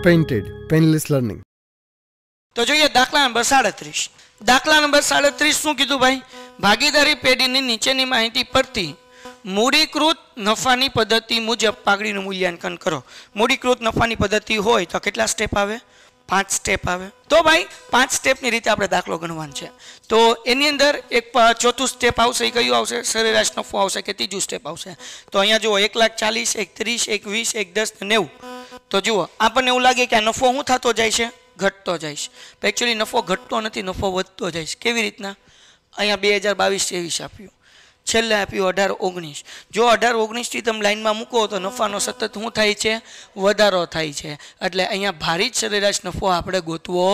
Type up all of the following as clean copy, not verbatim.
Painted, painless learning. તો જોઈએ દાખલા નંબર 37. દાખલા નંબર 37 શું કીધું ભાઈ? ભાગીદારી પેઢીની નીચેની માહિતી પરથી મૂડીકૃત નફાની પદ્ધતિ મુજબ પાઘડીનું મૂલ્યાંકન કરો. મૂડીકૃત નફાની પદ્ધતિ હોય તો કેટલા સ્ટેપ આવે? 5 સ્ટેપ આવે. તો ભાઈ 5 સ્ટેપની રીતે આપણે દાખલો ગણવાનો છે. તો એની અંદર એક ચોથું સ્ટેપ આવશે. એ કયું આવશે? સરેરાશ નફો આવશે કે ત્રીજું સ્ટેપ આવશે? તો અહીંયા જુઓ 1,40,000, 1,30,000, 1,20,000, 1,10,000 ને 90. તો જુઓ આપણને એવું લાગે કે આ નફો શું થતો જાય છે? ઘટતો જાય છે. એકચ્યુઅલી નફો ઘટતો નથી, નફો વધતો જાય છે. કેવી રીતના? અહીંયા 2022-23 આપ્યું, છેલ્લે આપ્યું 18-19. જો 18-19 થી તમે લાઈનમાં મૂકો તો નફાનો સતત શું થાય છે? વધારો થાય છે. એટલે અહીંયા ભારિત સરેરાશ નફો આપણે ગોતવો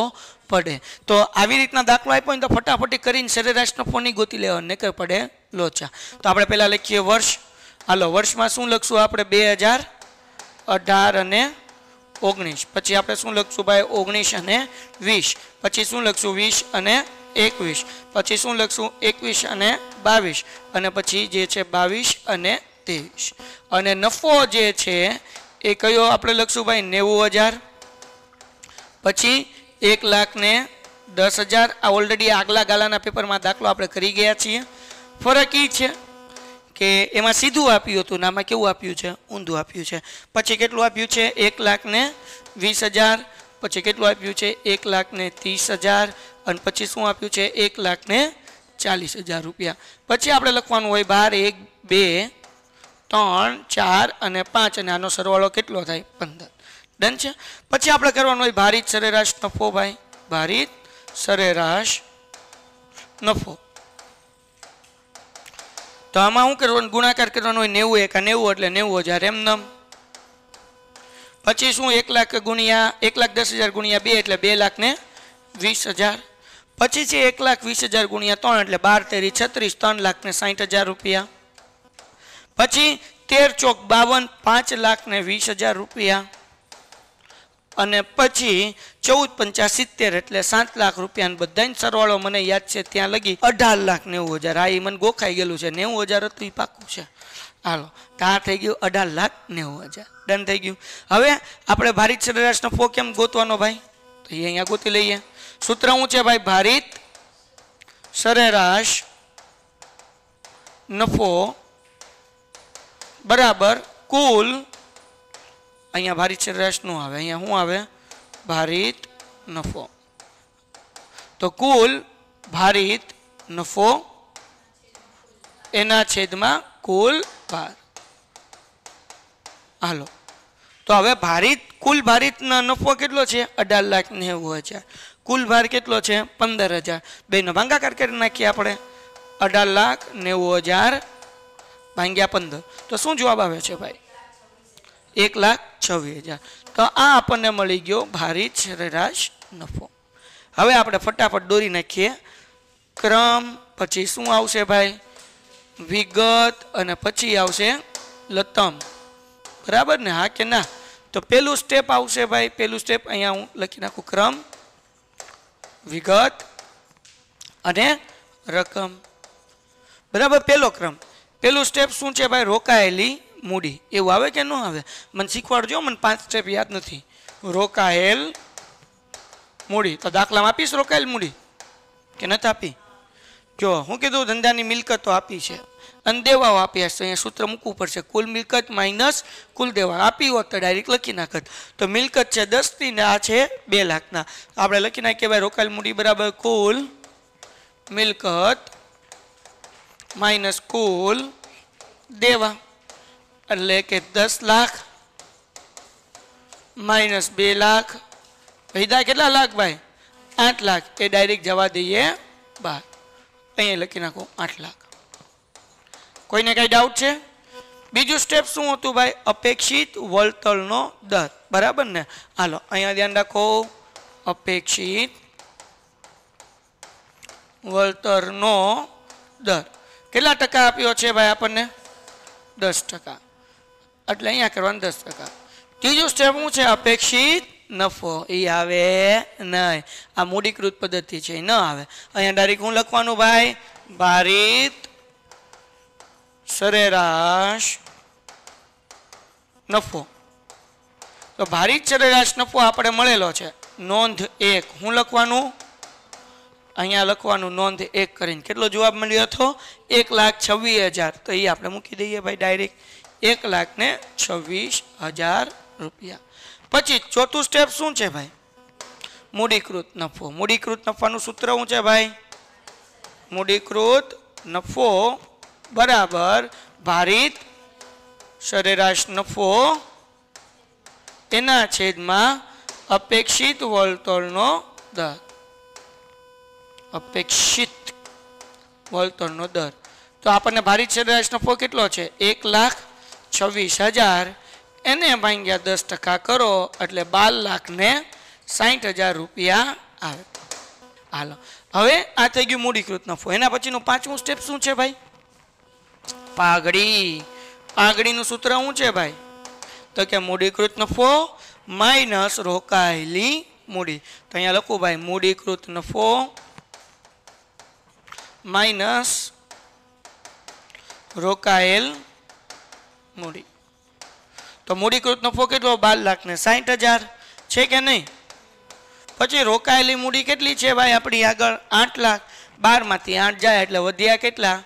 પડે. તો આવી રીતના દાખલો આપ્યો ને તો ફટાફટી કરીને સરેરાશ નફો નહીં ગોતી લેવાનો, નકર પડે લોચા. તો આપણે પહેલાં લખીએ વર્ષ. હાલો વર્ષમાં શું લખશું આપણે? 2018 અને 19. પછી આપણે શું લખશું ભાઈ? 19 અને 20. પછી શું લખશું? 20 અને 21. પછી શું લખશું? 21 અને 22. અને પછી જે છે 22 અને 23. અને નફો જે છે એ કયો આપણે લખશું ભાઈ? 90,000. પછી 1,10,000. આ ઓલરેડી આગલા ગાલાના પેપરમાં દાખલો આપણે કરી ગયા છીએ. ફરક એ છે કે એમાં સીધું આપ્યું હતું ને આમાં કેવું આપ્યું છે? ઊંધું આપ્યું છે. પછી કેટલું આપ્યું છે? 1,20,000. પછી કેટલું આપ્યું છે? 1,30,000. અને પછી શું આપ્યું છે? 1,40,000 રૂપિયા. પછી આપણે લખવાનું હોય 12, 1, 2, 3, 4 અને 5. અને આનો સરવાળો કેટલો થાય? 15. ડન છે. પછી આપણે કરવાનું હોય ભારિત સરેરાશ નફો ભાઈ. ભારિત સરેરાશ નફો. તો આમાં શું કરવાનું? ગુણાકાર કરવાનો હોય 90 એકા 90 એટલે 90,000 એમનેમ. પછી શું? 1,00,000 ગુણ્યા 1,10,000 ગુણ્યા 2 એટલે 2,20,000. પછી છે 1,20,000 ગુણ્યા 3 એટલે 12 તેરી 36, 3,60,000 રૂપિયા. પછી 13 ચોક 52, 5,20,000 રૂપિયા. અને પછી 14 પંચા 70 એટલે 7 લાખ રૂપિયા. બધાનો સરવાળો મને યાદ છે ત્યાં લગી 18,90,000. આ એ મને ગોખાઈ ગયેલું છે. 90,000 હતું એ પાકું છે. હાલો ત્યાં થઈ ગયું 18,90,000. ડન થઈ ગયું. હવે આપણે ભારિત સરેરાશ નફો કેમ ગોતવાનો ભાઈ? તો એ અહીંયા ગોતી લઈએ. સૂત્ર શું છે ભાઈ? ભારિત સરેરાશ નફો બરાબર કુલ. અહીંયા ભારિત સરેરાશ નું આવે, અહીંયા શું આવે? ભારિત નફો. તો કુલ ભારિત નફો એના છેદમાં કુલ ભાર. હાલો તો હવે ભારિત કુલ ભારિત નફો કેટલો છે? 18,90,000. કુલ ભાર કેટલો છે? 15,000. બેનો ભાગાકાર કરી નાખીએ આપણે. 18,90,000 ભાગ્યા 15. તો શું જવાબ આવે છે ભાઈ? 1,26,000. તો આ આપણને મળી ગયો ભારિત સરેરાશ નફો. હવે આપણે ફટાફટ દોરી નાખીએ ક્રમ. પછી શું આવશે ભાઈ? વિગત. અને પછી આવશે લતમ. બરાબર ને? હા કે ના? તો પેલું સ્ટેપ આવશે ભાઈ. પેલું સ્ટેપ અહીંયા હું લખી નાખું. ક્રમ, વિગત અને રકમ. બરાબર? પેલો ક્રમ. પેલું સ્ટેપ શું છે ભાઈ? રોકાયેલી મૂડી. એવું આવે કે ન આવે? મને શીખવાડજો. મને 5 સ્ટેપ યાદ નથી. રોકાયેલ મૂડી. તો દાખલામાં આપીશ રોકાયેલ મૂડી કે નથી આપી? જો હું કીધું ધંધાની મિલકતો આપી છે અને દેવાઓ આપ્યા છે. અહીંયા સૂત્ર મૂકવું પડશે. કુલ મિલકત માઇનસ કુલ દેવા. આપી હોત તો ડાયરેક્ટ લખી નાખત. તો મિલકત છે 10ની ને આ છે 2 લાખના. આપણે લખી નાખીએ ભાઈ રોકાયેલ મૂડી બરાબર કુલ મિલકત માઇનસ કુલ દેવા. એટલે કે 10 લાખ માઇનસ 2 લાખ. વૈધા કેટલા લાખ ભાઈ? 8 લાખ. એ ડાયરેક્ટ જવા દઈએ બહાર. અહીંયા લખી નાખો 8 લાખ. કોઈને કઈ ડાઉટ છે? બીજું સ્ટેપ શું હતું ભાઈ? અપેક્ષિત વળતરનો દર. બરાબર ને? હાલો અહીંયા ધ્યાન રાખો. અપેક્ષિત વળતરનો દર કેટલા ટકા આપ્યો છે ભાઈ આપણને? 10%. એટલે અહીંયા કરવાનું 10%. ત્રીજું સ્ટેપ શું છે? અપેક્ષિત નફો. એ આવે નહીં. આ મૂડીકૃત પદ્ધતિ છે, ન આવે. અહીંયા ડાયરેક્ટ હું લખવાનું ભાઈ? ભારિત સરેરાશ નફો. તો ભારિત સરેરાશ નફો આપણે મળેલો છે નોંધ 1. હું લખવાનું અહીંયા લખવાનું નોંધ 1 કરીને કેટલો જવાબ મળ્યો હતો 1,26,000. તો એ આપણે મૂકી દઈએ ભાઈ ડાયરેક્ટ 1,26,000 રૂપિયા. પછી ચોથું સ્ટેપ શું છે ભાઈ મૂડીકૃત નફો. મૂડીકૃત નફાનું સૂત્ર શું છે ભાઈ મૂડીકૃત નફો બરાબર ભારિત સરેરાશ નફો એના છેદમાં અપેક્ષિત વળતરનો દર. અપેક્ષિત વળતરનો દર. તો આપણને ભારિત સરેરાશ નફો કેટલો છે 1,26,000. એને ભાગ્યા 10% કરો એટલે 12,60,000 રૂપિયા આવે. હાલો હવે આ થઈ ગયું મૂડીકૃત નફો. એના પછીનું પાંચમું સ્ટેપ શું છે ભાઈ પાઘડી. પાઘડીનું સૂત્ર શું છે ભાઈ તો કે મૂડીકૃત નફો માઇનસ રોકાયેલી મૂડી. તો અહીંયા લખું ભાઈ મૂડીકૃત નફો માઇનસ રોકાયેલ મૂડી. તો મૂડીકૃત નફો કેટલો 12,60,000 છે કે નહીં. પછી રોકાયેલી મૂડી કેટલી છે ભાઈ આપણી આગળ 8 લાખ. 12 માંથી 8 જાય એટલે વધ્યા કેટલા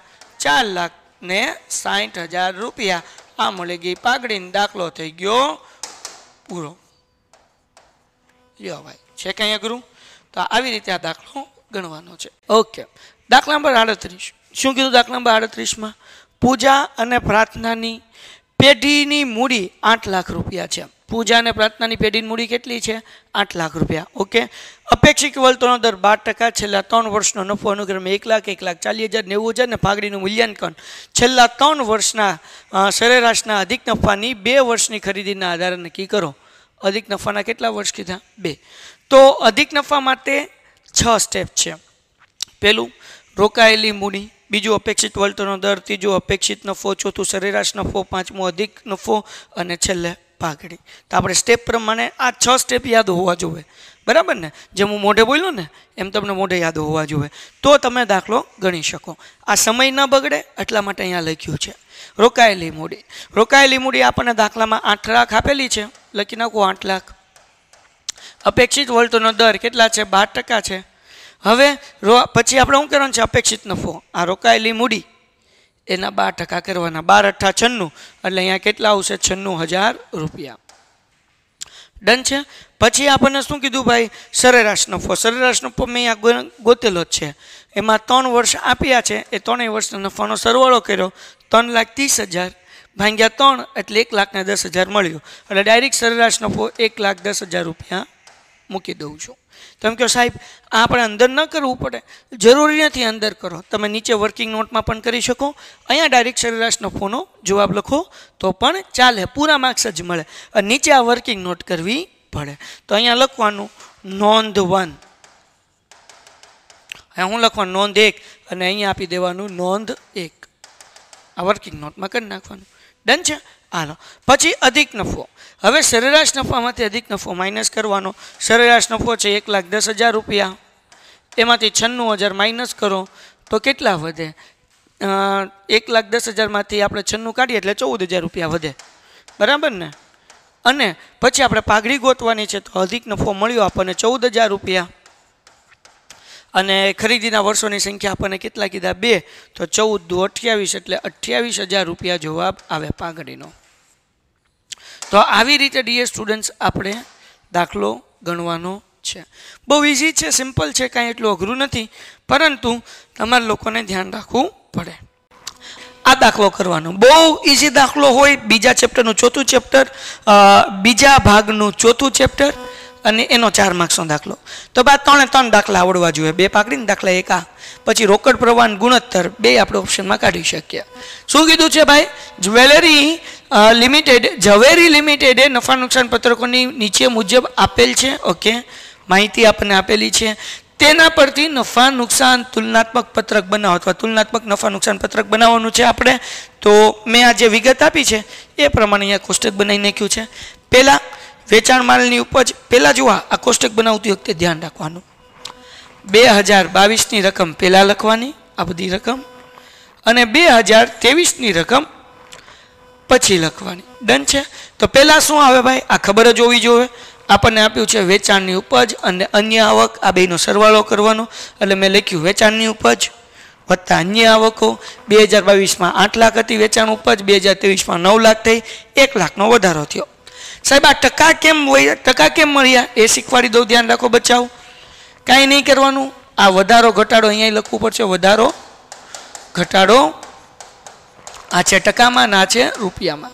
4,60,000 રૂપિયા. આ મળી ગઈ પાઘડીનો દાખલો થઈ ગયો પૂરો. લ્યો ભાઈ છે કઈ અઘરું. તો આવી રીતે આ દાખલો ગણવાનો છે. ઓકે દાખલા નંબર 38. શું કીધું દાખલા નંબર 38 પૂજા અને પ્રાર્થનાની પેઢીની મૂડી 8 લાખ રૂપિયા છે. પૂજા અને પ્રાર્થનાની પેઢીની મૂડી કેટલી છે 8 લાખ રૂપિયા. ઓકે અપેક્ષિત વળતરનો દર 12%. છેલ્લા 3 વર્ષનો નફો અનુક્રમે 1 લાખ 1,40,000 90,000 ને પાઘડીનું મૂલ્યાંકન છેલ્લા 3 વર્ષના સરેરાશના અધિક નફાની 2 વર્ષની ખરીદીના આધારે નક્કી કરો. અધિક નફાના કેટલા વર્ષ કીધા 2. તો અધિક નફા માટે 6 સ્ટેપ છે. પહેલું રોકાયેલી મૂડી, બીજું અપેક્ષિત વળતરનો દર, ત્રીજું અપેક્ષિત નફો, ચોથું સરેરાશ નફો, પાંચમું અધિક નફો અને છેલ્લે પાઘડી. તો આપણે સ્ટેપ પ્રમાણે આ 6 સ્ટેપ યાદ હોવા જોઈએ. બરાબર ને. જેમ હું મોઢે બોલ્યો ને એમ તમને મોઢે યાદ હોવા જોઈએ તો તમે દાખલો ગણી શકો. આ સમય ન બગડે એટલા માટે અહીંયા લખ્યું છે. રોકાયેલી મૂડી. રોકાયેલી મૂડી આપણને દાખલામાં 8 લાખ આપેલી છે. લખી નાખો 8 લાખ. અપેક્ષિત વળતરનો દર કેટલા છે 12% છે. હવે પછી આપણે શું કરવાનું છે અપેક્ષિત નફો. આ રોકાયેલી મૂડી એના 12% કરવાના. 12 × 96 એટલે અહીંયા કેટલા આવશે 96,000 રૂપિયા. ડન છે. પછી આપણને શું કીધું ભાઈ સરેરાશ નફો. સરેરાશ નફો મેં અહીંયા ગોતેલો જ છે. એમાં 3 વર્ષ આપ્યા છે. એ 3 વર્ષના નફાનો સરવાળો કર્યો 3,30,000 ભાગ્યા 3 એટલે 1,10,000 મળ્યો. એટલે ડાયરેક્ટ સરેરાશ નફો 1,10,000 રૂપિયા મૂકી દઉં છું. તમે કહો સાહેબ આ આપણે અંદર ન કરવું પડે. જરૂરી નથી અંદર કરો. તમે નીચે વર્કિંગ નોટમાં પણ કરી શકો. અહીંયા ડાયરેક્ટ સરેરાશ નફોનો જવાબ લખો તો પણ ચાલે. પૂરા માર્ક્સ જ મળે. અને નીચે આ વર્કિંગ નોટ કરવી પડે. તો અહીંયા લખવાનું નોંધ 1. અહીંયા હું લખવાનું નોંધ 1 અને અહીંયા આપી દેવાનું નોંધ 1. આ વર્કિંગ નોટમાં કરી નાખવાનું. ડન છે. હાલો પછી અધિક નફો. હવે સરેરાશ નફામાંથી અધિક નફો માઇનસ કરવાનો. સરેરાશ નફો છે 1,10,000 રૂપિયા. એમાંથી 96,000 માઇનસ કરો તો કેટલા વધે 1,10,000 માંથી આપણે 96 કાઢીએ એટલે 14,000 રૂપિયા વધે. બરાબર ને. અને પછી આપણે પાઘડી ગોતવાની છે. તો અધિક નફો મળ્યો આપણને 14,000 રૂપિયા. અને ખરીદીના વર્ષોની સંખ્યા આપણને કેટલા કીધા 2. તો 14 × 28 એટલે 28,000 રૂપિયા જવાબ આવે પાઘડીનો. તો આવી રીતે ડીએ સ્ટુડન્ટ્સ આપણે દાખલો ગણવાનો છે. બહુ ઇઝી છે, સિમ્પલ છે, કાંઈ એટલું અઘરું નથી. પરંતુ તમારે લોકોને ધ્યાન રાખવું પડે. આ દાખલો કરવાનો બહુ ઇઝી દાખલો હોય. બીજા ચેપ્ટરનું 4થું ચેપ્ટર, બીજા ભાગનું 4થું ચેપ્ટર અને એનો 4 માર્ક્સનો દાખલો. તો બાદ 3 દાખલા આવડવા જોઈએ. 2 પાઘડીના દાખલા 1 આ. પછી રોકડ પ્રવાહ ગુણોત્તર 2 આપણે ઓપ્શનમાં કાઢી શકીએ. શું કીધું છે ભાઈ ઝવેરી લિમિટેડે નફા નુકસાન પત્રકોની નીચે મુજબ આપેલ છે. ઓકે માહિતી આપણને આપેલી છે. તેના પરથી નફા નુકસાન તુલનાત્મક પત્રક બનાવો અથવા તુલનાત્મક નફા નુકસાન પત્રક બનાવવાનું છે આપણે. તો મેં આ જે વિગત આપી છે એ પ્રમાણે અહીંયા કોષ્ટક બનાવી નાખ્યું છે. પહેલાં વેચાણ માલની ઉપજ. પહેલાં જુઓ આ કોષ્ટક બનાવતી વખતે ધ્યાન રાખવાનું 2022ની રકમ પહેલાં લખવાની આ બધી રકમ અને 2023ની રકમ પછી લખવાની. ડન છે. તો પહેલાં શું આવે ભાઈ, આ ખબર જ હોવી જોઈએ. આપણને આપ્યું છે વેચાણની ઉપજ અને અન્ય આવક, આ બેનો સરવાળો કરવાનો. એટલે મેં લખ્યું વેચાણની ઉપજ વત્તા અન્ય આવકો. 2022માં 8 લાખ હતી વેચાણ ઉપજ, 2023માં 9 લાખ થઈ, 1 લાખનો વધારો થયો. સાહેબ આ ટકા કેમ મળ્યા એ શીખવાડી દઉં, ધ્યાન રાખો બચાવ. કાંઈ નહીં કરવાનું, આ વધારો ઘટાડો અહીંયા લખવું પડશે. વધારો ઘટાડો આ છે ટકામાં, ના છે રૂપિયામાં.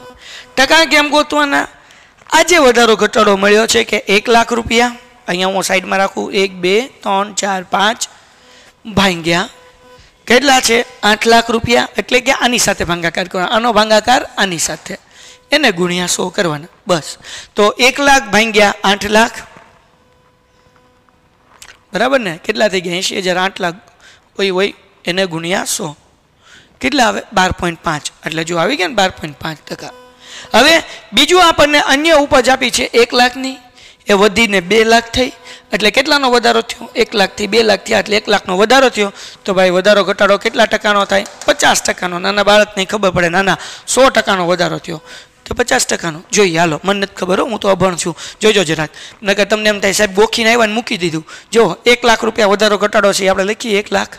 ટકા કેમ ગોતવાના? આજે વધારો ઘટાડો મળ્યો છે કે 1 લાખ રૂપિયા. અહીંયા હું સાઈડમાં રાખું, 1 2 3 4 5 ભાંગ્યા કેટલા છે 8 લાખ રૂપિયા. એટલે કે આની સાથે ભાગાકાર કરવાનો, આનો ભાગાકાર આની સાથે, એને ગુણ્યા 100 કરવાના બસ. તો 1 લાખ ભાંગ્યા 8 લાખ બરાબર ને, કેટલા થઈ ગયા 80,000. 8 લાખ હોય એને ગુણ્યા 100 કેટલા આવે 12.5. એટલે જો આવી ગયા ને 12.5%. હવે બીજું આપણને અન્ય ઉપજ આપી છે 1 લાખની, એ વધીને 2 લાખ થઈ. એટલે કેટલાનો વધારો થયો? 1 લાખથી 2 લાખ થયા, એટલે 1 લાખનો વધારો થયો. તો ભાઈ વધારો ઘટાડો કેટલા ટકાનો થાય? 50%નો. નાના બાળકને ખબર પડે, નાના 100%નો વધારો થયો તો 50%નો. જોઈએ હાલો, મને નથી ખબર, હું તો અભણ છું, જોજો જરાક, નકર તમને એમ થાય સાહેબ ગોખીને આવ્યા ને મૂકી દીધું. જો 1 લાખ રૂપિયા વધારો ઘટાડો છે, આપણે લખીએ 1 લાખ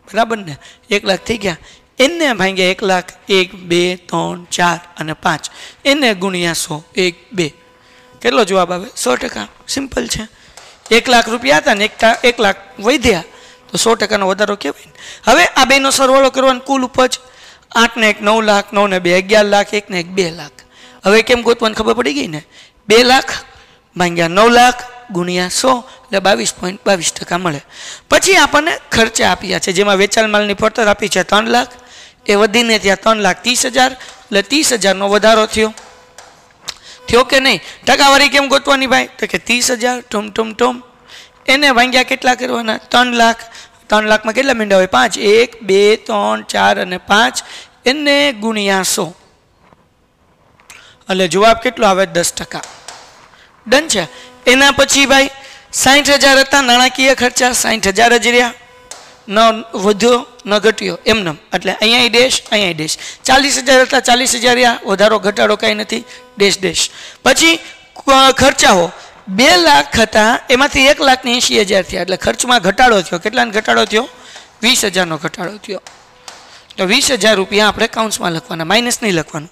બરાબર ને, 1 લાખ થઈ ગયા. એને ભાંગ્યા 1 લાખ, 1 2 3 4 અને 5, એને ગુણ્યા 100, 1 2, કેટલો જવાબ આવે? 100%. સિમ્પલ છે. 1 લાખ રૂપિયા હતા ને 1 લાખ વધ્યા તો 100%નો વધારો કહેવાય. હવે આ બેનો સરવાળો કરવાનો, કુલ ઉપજ 8 ને 1 9 લાખ, 9 ને 2 11 લાખ, 1 ને 1 2 લાખ. હવે કેમ ગોતવાની ખબર પડી ગઈ ને? 2 લાખ ભાંગ્યા 9 લાખ ગુણ્યા 100 એટલે 22.22% મળે. પછી આપણને ખર્ચા આપ્યા છે, જેમાં વેચાણ માલની પડતર આપી છે 3 લાખ, એ વધીને ત્યાં 3,30,000, એટલે 30,000નો વધારો થયો કે નહીં? ટકાવારી કેમ ગોતવાની ભાઈ? તો કે 30,000 ટોમ એને ભાંગ્યા કેટલા કરવાના? 3 લાખ. 3 લાખમાં કેટલા મીંડા હોય? 5. 1 2 3 4 અને 5, એને ગુણ્યા 100 એટલે જવાબ કેટલો આવે? 10%. ડન છે. એના પછી ભાઈ 60,000 હતા નાણાકીય ખર્ચા, 60,000 જ રહ્યા, ન વધ્યો ન ઘટ્યો એમને, એટલે અહીંયા ડેશ અહીંયા ડેશ. 40,000 હતા, 40,000 રહ્યા, વધારો ઘટાડો કાંઈ નથી, ડેશ ડેશ. પછી ખર્ચાઓ 2 લાખ હતા, એમાંથી 1,80,000 થયા, એટલે ખર્ચમાં ઘટાડો થયો. કેટલાનો ઘટાડો થયો? 20,000નો ઘટાડો થયો. તો 20,000 રૂપિયા આપણે કાઉન્સમાં લખવાના, માઇનસ નહીં લખવાનું.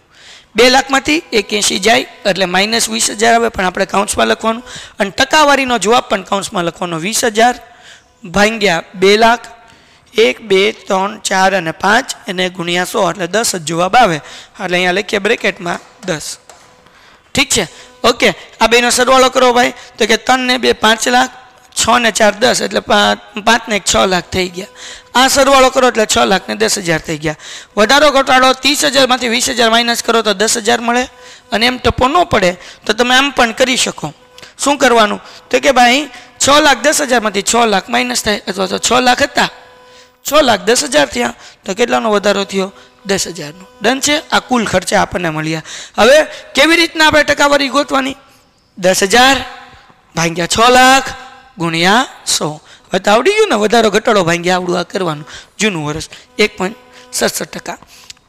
2 લાખમાંથી 180 જાય એટલે માઇનસ 20,000 આવે, પણ આપણે કાઉન્સમાં લખવાનું. અને ટકાવારીનો જવાબ પણ કાઉન્સમાં લખવાનો. 20,000 ભાંગ્યા 2 લાખ, 1 2 3 4 અને 5, એને ગુણ્યા 100 એટલે 10 જ જવાબ આવે. એટલે અહીંયા લખીએ બ્રેકેટમાં 10. ઠીક છે, ઓકે. આ બેનો સરવાળો કરો ભાઈ, તો કે 3 ને 2 5 લાખ, 6 ને 4 10, એટલે 5 ને 1 6 લાખ થઈ ગયા. આ સરવાળો કરો એટલે 6 લાખ ને 10,000 થઈ ગયા. વધારો ઘટાડો 30,000માંથી 20,000 માઇનસ કરો તો 10,000 મળે. અને એમ ટપો ન પડે તો તમે આમ પણ કરી શકો. શું કરવાનું? તો કે ભાઈ 6 લાખ 10,000માંથી 6 લાખ માઇનસ થાય, અથવા તો 6 લાખ હતા 6 લાખ 10,000 થયા, તો કેટલાનો વધારો થયો? 10,000નો. ડન છે. આ કુલ ખર્ચા આપણને મળ્યા. હવે કેવી રીતના આપણે ટકાવારી ગોતવાની? 10,000 ભાંગ્યા 6 લાખ ગુણ્યા 100. હવે તો આવડી ગયું ને, વધારો ઘટાડો ભાંગ્યા આવડું આ કરવાનું. જૂનું વર્ષ 1.67%.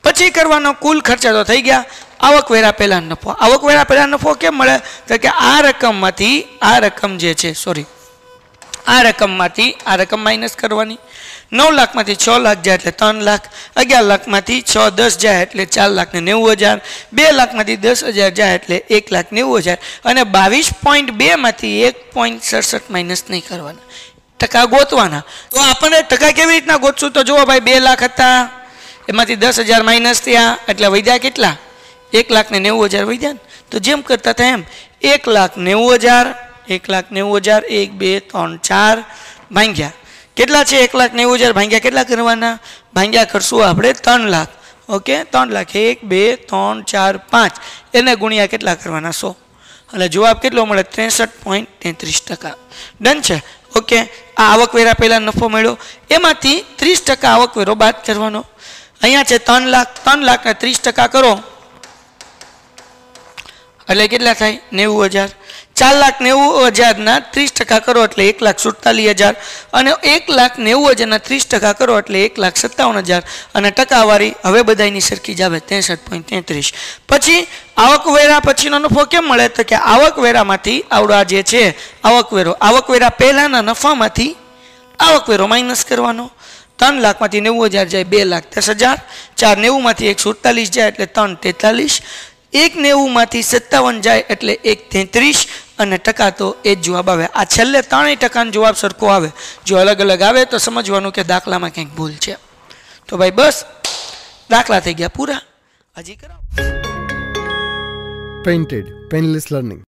પછી કરવાનો કુલ ખર્ચા તો થઈ ગયા. આવકવેરા પહેલા નફો. આવકવેરા પહેલા નફો કેમ મળે? તો કે આ રકમમાંથી આ રકમ જે છે, સોરી, આ રકમમાંથી આ રકમ માઇનસ કરવાની. 9 લાખમાંથી 6 લાખ જાય એટલે 3 લાખ, 11 લાખમાંથી 6 10 જાય એટલે 4,90,000, 2 લાખમાંથી 10,000 જાય એટલે 1,90,000, અને 22.2 માંથી 1.67 માઇનસ નહીં કરવાના, ટકા ગોતવાના. તો આપણને ટકા કેવી રીતના ગોતશું? તો જુઓ ભાઈ, 2 લાખ હતા, એમાંથી 10,000 માઇનસ થયા, એટલે વધ્યા કેટલા? 1,90,000 વધ્યા ને. તો જેમ કરતા હતા એમ 1,90,000 1,90,000 1 2 3 4 ભાંગ્યા કેટલા છે? 1,90,000 ભાંગ્યા કેટલા કરવાના? ભાંગ્યા કરશું આપણે 3 લાખ. ઓકે, 3 લાખ 1 2 3 4 5, એને ગુણ્યા કેટલા કરવાના? 100. એટલે જવાબ કેટલો મળે? 63.33%. ડન છે. ઓકે, આ આવકવેરા પહેલા નફો મળ્યો, એમાંથી 30% આવકવેરો બાદ કરવાનો. અહીંયા છે 3 લાખ, 3 લાખ ને 30% કરો એટલે કેટલા થાય? 90,000. 4,90,000 30% કરો એટલે 1,47,000 અને 1,90,000 30% કરો એટલે 1,57,000 અને ટકાવારી હવે બધાની સરખી જ આવે 63.33. પછી આવકવેરા પછીનો નફો કેમ મળે તો કે આવકવેરામાંથી આવડા જે છે આવકવેરા પહેલાના નફામાંથી આવકવેરો માઇનસ કરવાનો. 3 લાખમાંથી 90,000 જાય 2,10,000, 490માંથી 147 જાય એટલે 3,43, 190માંથી 57 જાય એટલે 1,33 અને ટકા તો એ જ જવાબ આવે. આ છેલ્લે 3% જવાબ સરખો આવે. જો અલગ અલગ આવે તો સમજવાનું કે દાખલામાં કંઈક ભૂલ છે. તો ભાઈ બસ દાખલા થઈ ગયા પૂરા. હજી કરાવો. Painted, Painless Learning.